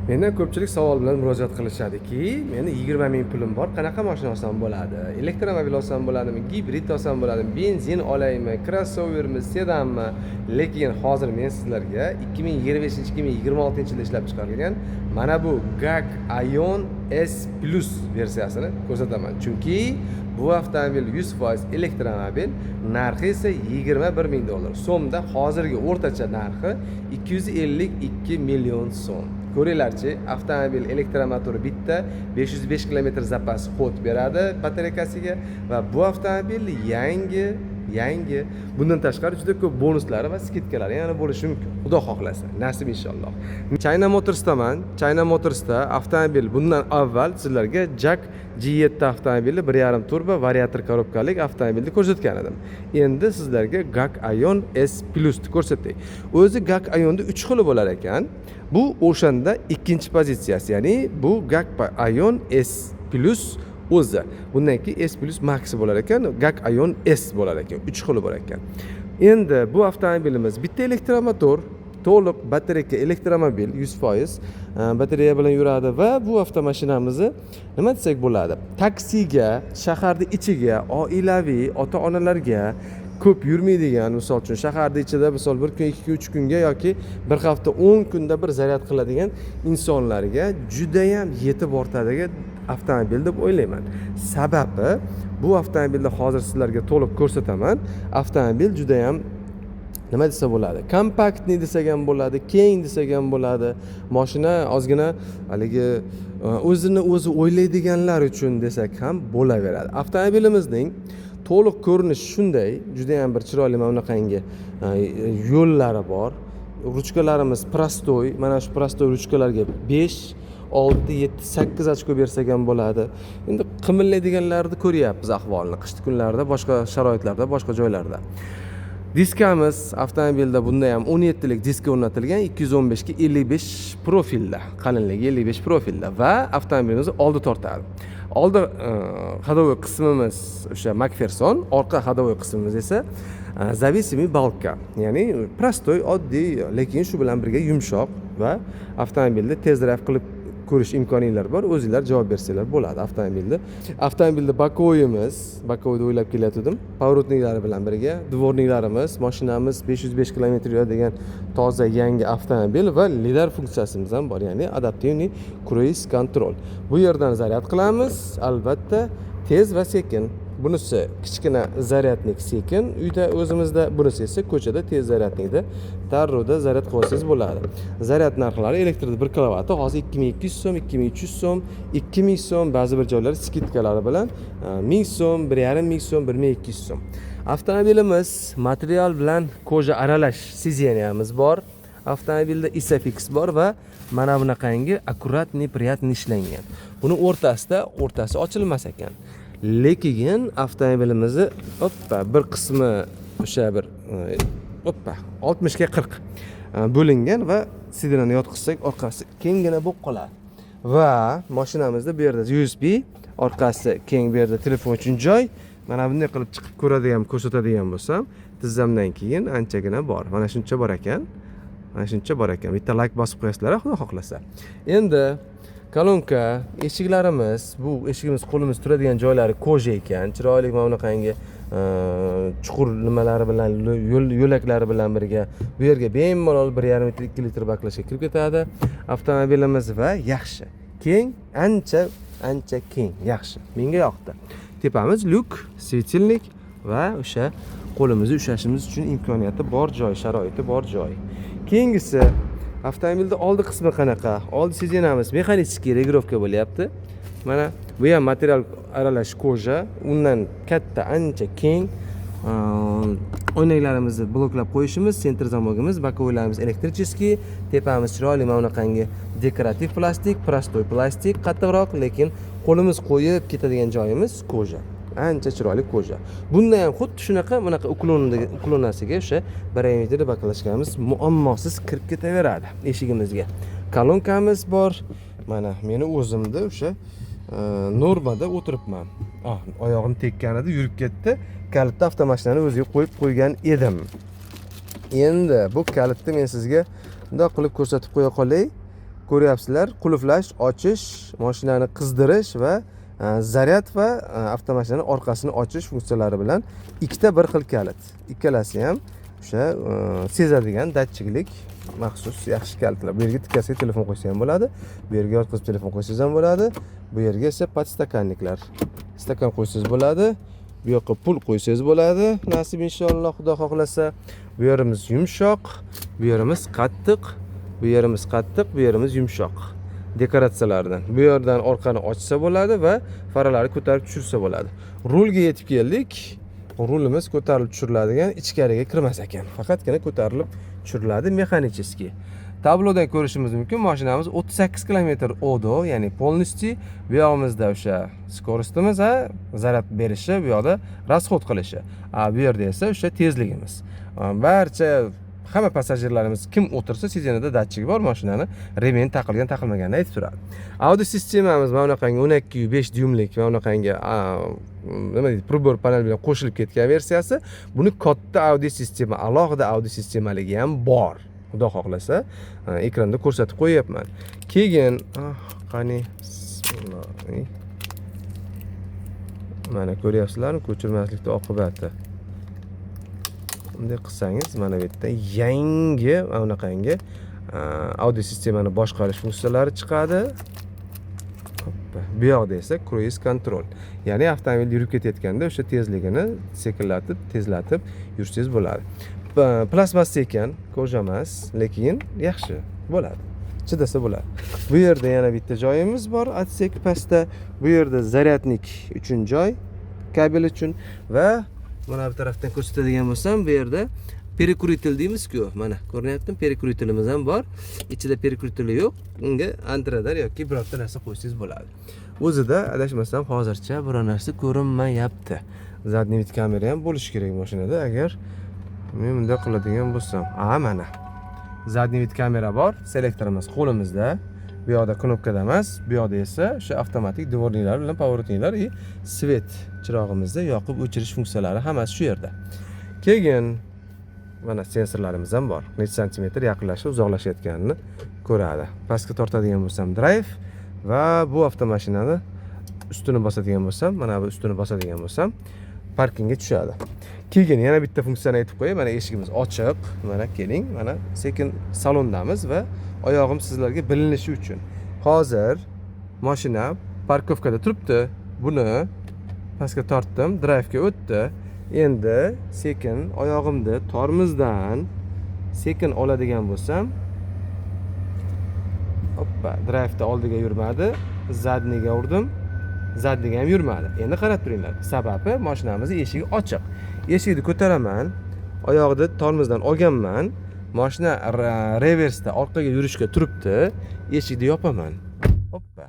Mendan ko'pchilik savol bilan murojaat qilishadiki, meni 20 ming pulim bor, qanaqa mashina olsam bo'ladi? Elektromobil olsam bo'ladimi, gibrid olsam bo'ladimi, benzin olaymi, crossovermi, sedanmi? Lekin hozir men sizlarga 2025-2026-yilda ishlab chiqarilgan mana bu GAC Aion S Plus versiyasini ko'rsataman. Chunki bu avtomobil 100% elektromobil, narxi esa 21 ming dollar. So'mda hozirgi o'rtacha narxi 252 million so'm. Ko'ringlarchi, avtomobil elektromotori bitta 505 km zapas xod beradi batareykasiga va bu avtomobil yangi. Bundan tashqari juda ko'p bonuslari va skidkalari yana bo'lishi mumkin. Xudo xohlasa, nasib inshaalloh. China Motors'daman. China Motors'da avtomobil bundan avval sizlarga Jack G7 avtomobili 1.5 turbo variator korobkalik avtomobilni ko'rsatgan edim. Endi sizlarga GAC Aion S Plus ni ko'rsatay. O'zi GAC Aionda 3 xili bo'lar ekan. Bu o'shanda ikkinchi pozitsiyasi, ya'ni bu GAC Aion S Plus o'zi. Bundan keyin S Plus Max bo'lar ekan, GAC Aion S bo'lar ekan. 3 xili bo'lar ekan. Endi bu avtomobilimiz bitta elektromotor, to'liq batareyka elektromobil 100% batareya bilan yuradi va bu avtomashinamizni nima desak bo'ladi? Taksiga, shaharda ichiga, oilaviy ota-onalarga ko'p yurmaydigan, misol uchun shaharda ichida misol 1 kun, 2 kun, 3 kunga yoki bir hafta 10 kunda bir zaryad qiladigan insonlarga juda ham yetib ortadigan avtomobil deb o'ylayman. Sababi bu avtomobilni hozir sizlarga to'liq ko'rsataman. Avtomobil juda ham nima desa bo'ladi? Kompaktni desak ham bo'ladi, keng desak ham bo'ladi. Mashina ozgina haligi o'zini o'zi o'ylaydiganlar uchun desak ham bo'laveradi. Avtomobilimizning to'liq ko'rinishi shunday, juda ham bir chiroyli mana bunaqangi yo'llari bor. Ruchkalarimiz prostoy, mana shu prostoy ruchkalarga 5 6, 7, 8 ochko bersak ham bo'ladi. Endi qimillaydiganlarni ko'ryapmiz ahvolni. Qishki kunlarda, boshqa sharoitlarda, boshqa joylarda. Diskamiz avtomobilda bunda ham 17 lik diska o'rnatilgan, 215 ga 55 profilda, qalinligi 55 profilda va avtomobilimizni oldi tortadi. Oldi hadovoy qismimiz o'sha McPherson, orqa hadovoy qismimiz esa zavisimiy balka, ya'ni prostoy, oddiy, lekin shu bilan birga yumshoq va avtomobilni tez drive qilib ko'rish imkoniyatlar bor. O'zingizlar javob bersanglar bo'ladi avtomobilda. Avtomobilda bakoyni o'ylab kelayotgandim. Pavrotniklari bilan birga, dvorniklarimiz, mashinamiz 505 km yuradigan toza yangi avtomobil va lidar funksiyasimiz ham bor, ya'ni adaptivniy cruise control. Bu yerdan zaryad qilamiz, albatta tez va sekin. Bunisi kichkina zaryadnik sekin uyda o'zimizda, bunisi esa ko'chada tez zaryadnikda darrovda zaryad qilsangiz bo'ladi. Zaryad narxlari elektrda 1 kilovati hozir 2200 so'm, 2300 so'm, 2000 so'm, ba'zi bir joylar skidkalari bilan 1000 so'm, 1500 so'm, 1200 so'm. Avtomobilimiz material bilan koja aralash sizeniyamiz bor. Avtomobilda Isofix bor va mana bunaqangi akkuratniy, приятный ishlangan. Buni o'rtasi ochilmas ekan. Lekin avtomobilimizni bir qismi o'sha bir 60 ga 40 bo'lingan va sidrani yotqizsak orqasi kenggina bo'lib qoladi. Va mashinamizda bu yerda USB, orqasi keng, bu yerda telefon uchun joy. Mana bunday qilib chiqib ko'radigan, ko'rsatadigan bo'lsam, tizzamdan keyin anchagina bor. Mana shuncha bor ekan. Bitta like bosib qo'yasizlar, xudo xohlasa. Endi kolonka, eshiklarimiz, bu eshigimiz qo'limiz turadigan joylari koja ekan. Chiroyli mana bunaqangi chuqur nimalari bilan, yo'laklari bilan birga bu yerga bemalol 1.5 litr, 2 litr baklashga kirib ketadi avtomobilimiz va yaxshi. Keng, ancha keng, yaxshi. Menga yoqdi. Tepamiz lyuk, svetilnik va o'sha qo'limizni ushlashimiz uchun imkoniyati bor joy, sharoiti bor joy. Keyingisi avtomobilda oldi qismi qanaqa? Oldi sizenamiz mexanический regrovka bo'lyapti. Mana bu ham material aralash koja, undan katta, ancha keng. Oynaklarimizni bloklab qo'yishimiz, sentr zamogimiz, bokovoylarimiz elektricheskiy, tepamiz chiroyli mana bunaqangi dekorativ plastik, prostoy plastik, qattiqroq, lekin qo'limiz qo'yib ketadigan joyimiz koja. Ancha chiroyli koja. Bunda ham xuddi shunaqa uklonasiga o'sha 1.5 metr baklashganimiz muammosiz kirib ketaveradi eshigimizga. Kolonkamiz bor. Mana meni o'zimda o'sha normada o'tiribman. Oyog'im tekkanida yurib ketdi. Kalitni avtomashinani o'ziga qo'yib qo'ygan edim. Endi bu kalitni men sizga bunday qilib ko'rsatib qo'ya qolay. ko'ryapsizlar, qulflash, ochish, mashinani qizdirish va zaryad va avtomashinaning orqasini ochish funksiyalari bilan ikkita bir xil kalit. Ikkalasi ham o'sha sezadigan datchiklik maxsus yaxshi kalitlar. Bu yerga tikkasiga telefon qo'ysa ham bo'ladi, bu yerga yotqizib telefon qo'ysangiz ham bo'ladi, bu yerga esa podstakanniklar. Stakan qo'ysangiz bo'ladi, bu yoqqa pul qo'ysangiz bo'ladi. Nasib inshaalloh, Xudo xohlasa. Bu yerimiz yumshoq, bu yerimiz qattiq, bu yerimiz qattiq, bu yerimiz yumshoq. Dekoratsiyalardan. Bu yerdan orqani ochsa bo'ladi va faralari ko'tarib tushirsa bo'ladi. Rulga yetib keldik. Rulimiz ko'tarilib tushiriladigan, ichkariga kirmas ekan. Faqatgina ko'tarilib tushiriladi mexanicheski. Tablodan ko'rishimiz mumkin, mashinamiz 38 km odo, ya'ni polnisti. Bu yog'imizda o'sha skorostimiz, zaryad berishi, bu yoqda расход qilishi. Bu yerda esa o'sha tezligimiz. Barcha hamma passajirlarimiz kim o'tirsa, sizenada datchik bor mashinani, remen taqilgan, taqilmaganini aytib turadi. Audio sistemamiz mana bunaqangi 12.5 dyumlik, mana bunaqangi nima deydi, pribor panel bilan qo'shilib ketgan versiyasi. Buni katta audio sistema, alohida audio sistemaligi ham bor. Xudo xohlasa, ekranda ko'rsatib qo'yapman. Keyin, qani, bismillah. Mana ko'ryapsizlarmi, ko'chirmaslikning oqibati. Bunday qilsangiz, mana bu yerda yangi mana bunaqangi audio sistemani boshqarish funksiyalari chiqadi. Bu yoqda esa cruise control. Ya'ni avtomobil yurib ketayotganda o'sha tezligini sekinlatib, tezlatib yursangiz bo'ladi. Plasmas ekan, koja emas, lekin yaxshi bo'ladi. Chidasa bo'ladi. Bu yerda yana bitta joyimiz bor, otsek pastda. Bu yerda zaryadnik uchun joy, kabel uchun va mana bu tarafdan ko'rsatadigan bo'lsam, bu yerda перекрутитель deymiz-ku. Mana ko'ryaptimi? Перекрутителimiz ham bor. Ichida перекрутитель yo'q. Unga antradar yoki birorta narsa qo'ysangiz bo'ladi. O'zida adashmasam hozircha biror narsa ko'rinmayapti. Zadniy vid kamera ham bo'lishi kerak mashinada agar men bunday qiladigan bo'lsam. Mana. Zadniy vid kamera bor, selektorimiz qo'limizda. Bu yoqda knopkada emas, bu yoqda esa o'sha avtomatik dvorniklar bilan поворотникlar va svet chirog'imizni yoqib o'chirish funksiyalari hammasi shu yerda. Keyin mana sensorlarimiz ham bor. Necha santimetr yaqinlashib uzoqlashayotganini ko'radi. Pastga tortadigan bo'lsam drive va bu avtomashinani ustini bosadigan bo'lsam, mana bu ustini bosadigan bo'lsam, parkingga tushadi. Keyin yana bitta funksiyani aytib qo'yay. Mana eshigimiz ochiq. Mana keling, mana sekin salondamiz va oyog'im sizlarga bilinishi uchun. Hozir mashina parkovkada turibdi. Buni pastga tortdim, drive-ga o'tdi. Endi sekin oyog'imni tormizdan sekin oladigan bo'lsam, hoppa, drive-da oldiga yurmadi, zadniga urdim. Zadniga ham yurmadi. Endi qarab turinglar. Sababi mashinamizning eshigi ochiq. Eshikni ko'taraman, oyog'ida tormizdan olganman. Mashina reversda orqaga yurishga turibdi. Eshikni yopaman. Hoppa.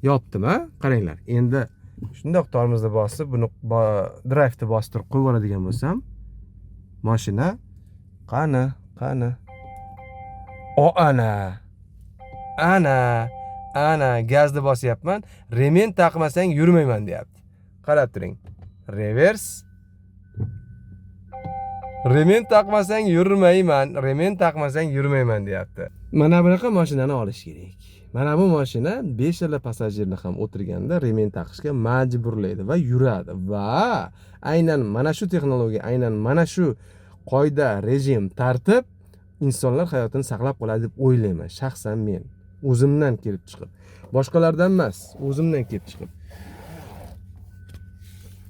Yopdim-a? Qaranglar. Endi shundoq tormizni bosib, buni drive-da bostirib qo'yib oladigan bo'lsam, mashina qani? Ana gazni bosyapman. Remen taqmasang yurmayman deyapti. Qarab turing. Revers. Remen taqmasang yurmayman deyapti. Mana bunaqa mashinani olish kerak. Mana bu mashina 5 yil passajirni ham o'tirganda remen taqishga majburlaydi va yuradi. Va aynan mana shu texnologiya, aynan mana shu qoida, rejim, tartib insonlar hayotini saqlab qoladi deb o'ylayman. Shaxsan men o'zimdan kelib chiqib, boshqalardan emas, o'zimdan kelib chiqib.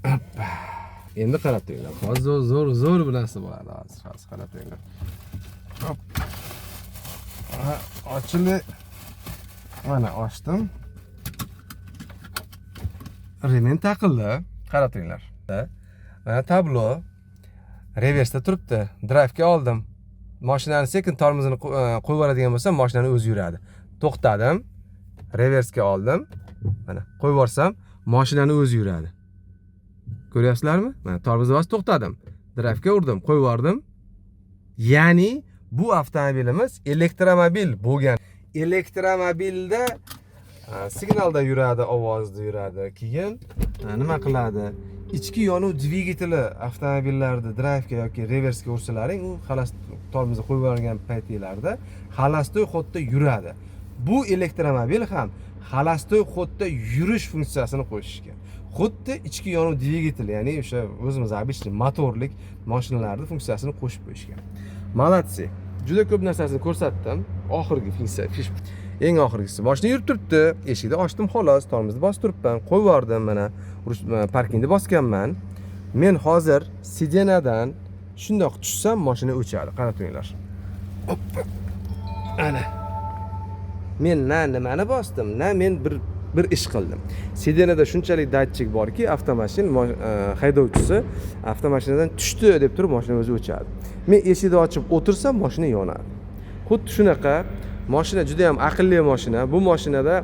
Hoppa. Endi qarab turinglar. Hozir zo'r bir narsa bo'ladi. Hozir qarab turinglar. Hop. Ochildi. Mana ochdim. Remen taqildi. Qarab turinglar. Mana tablo reversda turibdi. Drive-ga oldim. Mashinani sekin tormozini qo'yib yuboradigan bo'lsam, mashinani o'zi yuradi. To'xtadim. Reversga oldim. Mana qo'yib yuborsam, mashinani o'zi yuradi. Ko'ryapsizlarmi? Mana tormozni bosib to'xtadim. Drive-ga urdim, qo'yib yubordim. Ya'ni bu avtomobilimiz elektromobil bo'lgan. Elektromobilda signalda yuradi, ovozda yuradi. Keyin nima qiladi? Ichki yonuv dvigateli avtomobillarda drive-ga yoki reversga ursalaring, u xalas tormozni qo'yib yuborgan paytinglarda xalasda xuddi yuradi. Bu elektromobil ham xolastoy xodda yurish funksiyasini qo'shishgan. Xuddi ichki yonuv dvigateli, ya'ni o'sha o'zimiz обычный motorlik mashinalarda funksiyasini qo'shib qo'yishgan. Malatsi. Juda ko'p narsasini ko'rsatdim. Oxirgi funksiya, eng oxirgisi. Mashina yurib turibdi. Eshikni ochdim xolos, tormozni bosib turibman. Qo'yib yubordim mana. Parkingni bosganman. Men hozir sidenadan shundoq tushsam, mashina o'chadi. Qarab turinglar. Hoppa. Ana. Men nimani bosdim, men bir ish qildim. Sidenada shunchalik datchik borki, avtomashin haydovchisi avtomashinadan tushdi deb turib, mashina o'zi o'chadi. Men eshikni ochib o'tirsam, mashina yonadi. Xuddi shunaqa mashina juda ham aqlli mashina. Bu mashinada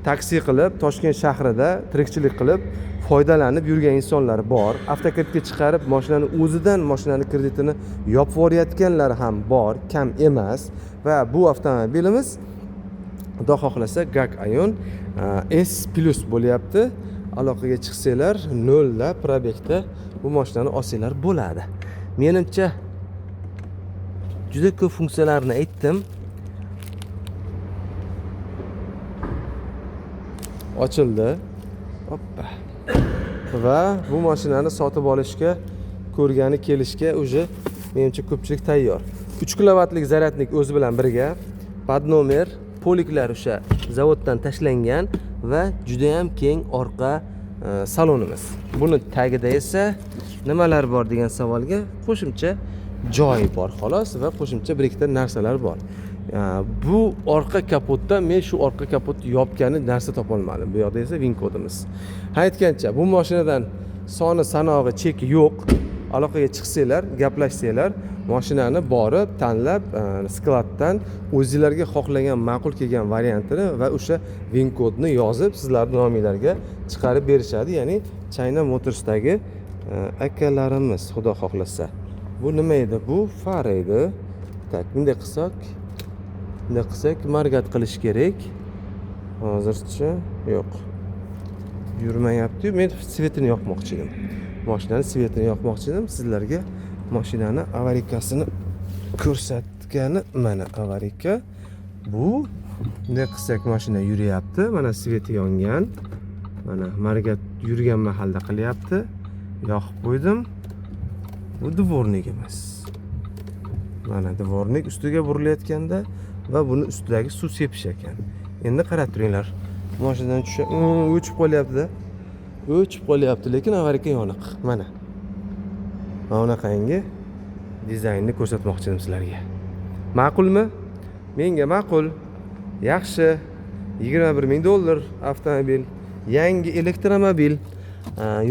taksi qilib, Toshkent shahrida tirikchilik qilib foydalanib yurgan insonlar bor. Avtokreditga chiqarib, mashinani o'zidan mashinani kreditini yopib yuborayotganlar ham bor, kam emas va bu avtomobilimiz Xudo xohlasa GAC Ion S+ bo'lyapti. Aloqaga chiqsanglar 0 da probekda bu mashinani olsanglar bo'ladi. Menimcha juda ko'p funksiyalarni aytdim. Ochildi. Hoppa. Va bu mashinani sotib olishga, ko'rgani kelishga уже menimcha ko'pchilik tayyor. 3 kilovatlik zaryadnik o'zi bilan birga, podnomer poliklar o'sha zavoddan tashlangan va juda ham keng orqa salonimiz. Buni tagida esa nimalar bor degan savolga qo'shimcha joy bor xolos va qo'shimcha bir ikkita narsalar bor. Bu orqa kapotda men shu orqa kapotni yopgani narsa topa olmadim. Bu yoqda esa VIN kodimiz. Aytgancha bu mashinadan soni sanog'i cheki yo'q. Aloqaga chiqsanglar, gaplashsanglar, mashinani borib tanlab skladdan o'zingizlarga xohlagan ma'qul kelgan variantini va o'sha VIN kodni yozib sizlarning nomingizlarga chiqarib berishadi. Ya'ni China Motorsdagi akalarimiz, xudo xohlasa. Bu nima edi? Bu far edi. Tak, bunday qilsak margat qilish kerak. Hozircha yo'q. Yurmayapti. Men svetini yoqmoqchi edim. Mashinani svetini yoqmoqchi edim. Sizlarga mashinani avarikasini ko'rsatgani mana avarika. Bu bunday qilsak mashina yuryapti. Mana sveti yongan. Mana margat yurgan mahalda qilyapti. Yoqib qo'ydim. Bu dvornik emas. Mana dvornik ustiga burilayotganda va buni ustidagi suv sepish ekan. Endi qarab turinglar. Mashinadan o'chib qolyapti-da. O'chib qolyapti, lekin avarika yoniq. Mana. Mana bunaqangi dizaynni ko'rsatmoqchi edim sizlarga. Ma'qulmi? Menga ma'qul. Yaxshi. $21,000 avtomobil. Yangi elektromobil.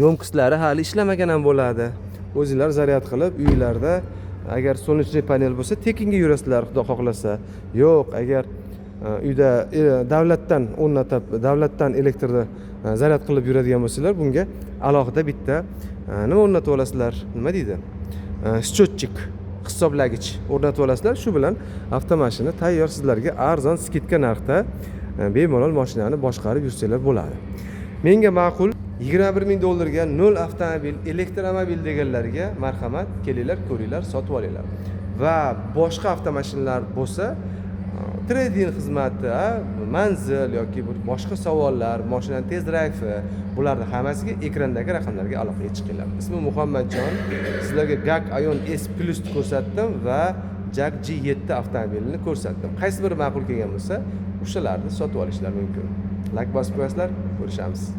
Yo'mkislari hali ishlamagan ham bo'ladi. O'zingizlar zaryad qilib uylarda agar solnechniy panel bo'lsa tekinga yurasizlar, xudo xohlasa. Yo'q, agar uyda davlatdan o'rnatib, davlatdan elektrni zaryad qilib yuradigan bo'lsalar, bunga alohida bitta nima o'rnatib olasizlar? Nima deydi? Счетчик, hisoblagich o'rnatib olasizlar. Shu bilan avtomashina tayyor sizlarga arzon skidka narxda bemalol mashinani boshqarib yursanglar bo'ladi. Menga ma'qul. $21,000 ga 0 avtomobil, elektromobil deganlarga marhamat, kelinglar, ko'ringlar, sotib olinglar. Va boshqa avtomashinalar bo'lsa, trading xizmati, manzil yoki boshqa savollar, mashinaning tez drayvi, bularni hammasiga ekrandagi raqamlarga aloqaga chiqinglar. Ismim Muhammadjon. Sizlarga GAC Ion S+ ko'rsatdim va JAC G7 avtomobilini ko'rsatdim. Qaysi biri ma'qul kelgan bo'lsa, o'shalarni sotib olishlar mumkin. Like bosib qo'yasizlar, ko'rishamiz.